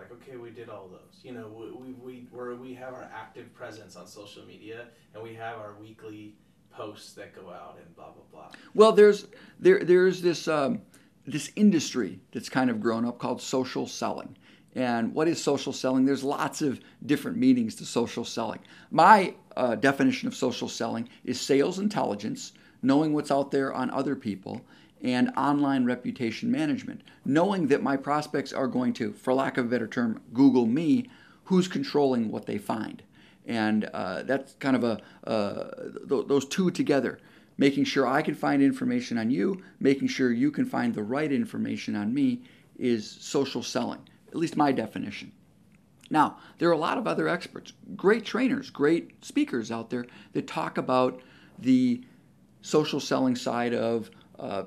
like, okay, we did all those. You know, we have our active presence on social media, and we have our weekly posts that go out and blah blah blah. Well, there's this industry that's kind of grown up called social selling. And what is social selling? There's lots of different meanings to social selling. My definition of social selling is sales intelligence, knowing what's out there on other people, and online reputation management, knowing that my prospects are going to, for lack of a better term, Google me, who's controlling what they find. And that's kind of those two together, making sure I can find information on you, making sure you can find the right information on me is social selling, at least my definition. Now, there are a lot of other experts, great trainers, great speakers out there that talk about the social selling side of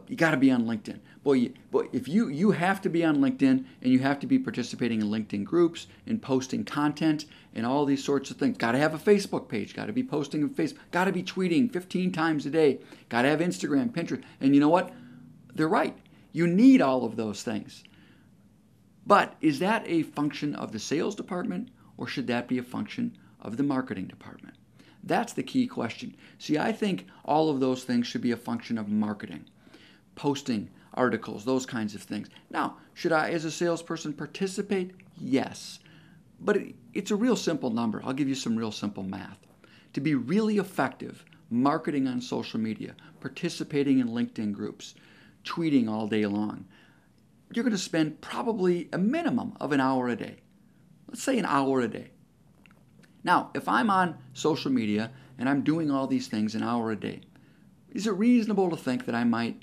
you got to be on LinkedIn. Boy, if you have to be on LinkedIn and you have to be participating in LinkedIn groups and posting content and all these sorts of things. Got to have a Facebook page. Got to be posting on Facebook. Got to be tweeting 15 times a day. Got to have Instagram, Pinterest. And you know what? They're right. You need all of those things. But is that a function of the sales department, or should that be a function of the marketing department? That's the key question. See, I think all of those things should be a function of marketing, posting articles, those kinds of things. Now, should I, as a salesperson, participate? Yes. But it's a real simple number. I'll give you some real simple math. To be really effective marketing on social media, participating in LinkedIn groups, tweeting all day long, you're going to spend probably a minimum of an hour a day. Let's say an hour a day. Now, if I'm on social media and I'm doing all these things an hour a day, is it reasonable to think that I might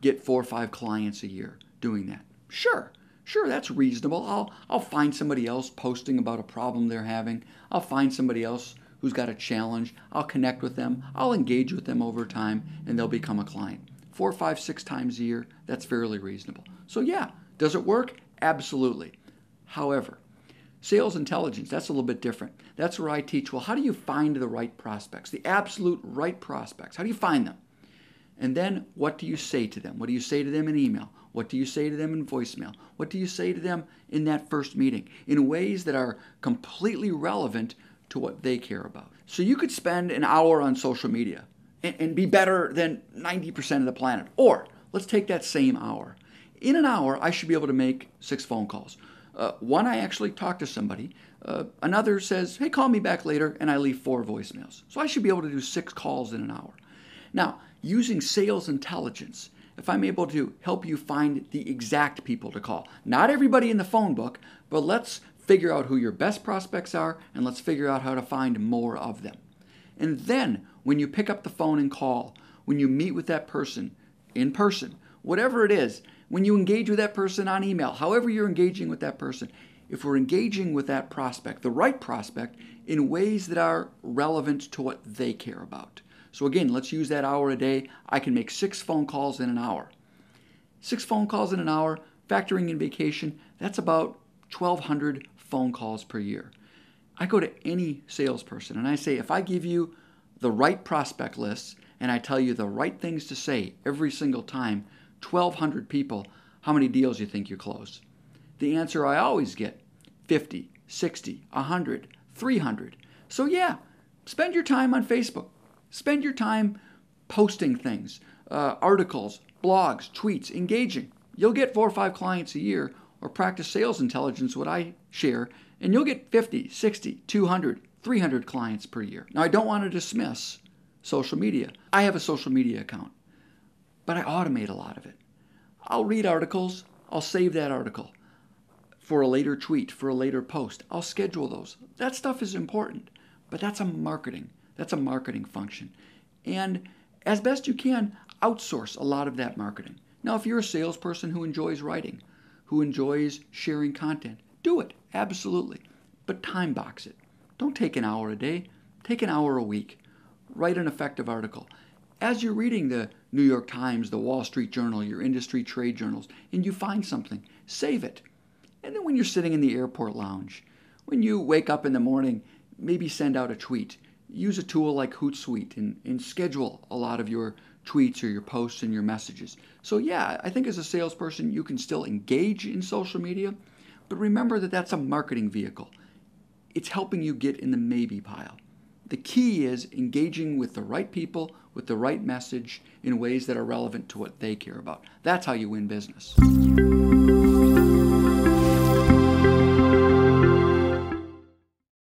get 4 or 5 clients a year doing that? Sure, that's reasonable. I'll find somebody else posting about a problem they're having. I'll find somebody else who's got a challenge. I'll connect with them. I'll engage with them over time, and they'll become a client. 4, 5, 6 times a year, that's fairly reasonable. So yeah, does it work? Absolutely. However, sales intelligence, that's a little bit different. That's where I teach, well, how do you find the right prospects, the absolute right prospects? How do you find them? And then what do you say to them? What do you say to them in email? What do you say to them in voicemail? What do you say to them in that first meeting in ways that are completely relevant to what they care about? So you could spend an hour on social media and be better than 90% of the planet. Or let's take that same hour. In an hour, I should be able to make 6 phone calls. One, I actually talk to somebody. Another says, hey, call me back later, and I leave 4 voicemails. So I should be able to do 6 calls in an hour. Now, using sales intelligence, if I'm able to help you find the exact people to call, not everybody in the phone book, but let's figure out who your best prospects are, and let's figure out how to find more of them. And then, when you pick up the phone and call, when you meet with that person in person, whatever it is, when you engage with that person on email, however you're engaging with that person, if we're engaging with that prospect, the right prospect, in ways that are relevant to what they care about. So again, let's use that hour a day. I can make 6 phone calls in an hour. 6 phone calls in an hour, factoring in vacation, that's about 1,200 phone calls per year. I go to any salesperson and I say, if I give you the right prospect lists and I tell you the right things to say every single time, 1,200 people, how many deals do you think you close? The answer I always get, 50, 60, 100, 300. So yeah, spend your time on Facebook. Spend your time posting things, articles, blogs, tweets, engaging. You'll get 4 or 5 clients a year, or practice sales intelligence, what I share, and you'll get 50, 60, 200, 300 clients per year. Now, I don't want to dismiss social media. I have a social media account, but I automate a lot of it. I'll read articles. I'll save that article for a later tweet, for a later post. I'll schedule those. That stuff is important, but that's a marketing function. And as best you can, outsource a lot of that marketing. Now, if you're a salesperson who enjoys writing, who enjoys sharing content, do it, absolutely. But time box it. Don't take an hour a day. Take an hour a week. Write an effective article. As you're reading the New York Times, the Wall Street Journal, your industry trade journals, and you find something, save it. And then when you're sitting in the airport lounge, when you wake up in the morning, maybe send out a tweet. Use a tool like Hootsuite and schedule a lot of your tweets or your posts and your messages. So yeah, I think as a salesperson, you can still engage in social media, But remember that that's a marketing vehicle. It's helping you get in the maybe pile. The key is engaging with the right people, with the right message in ways that are relevant to what they care about. That's how you win business.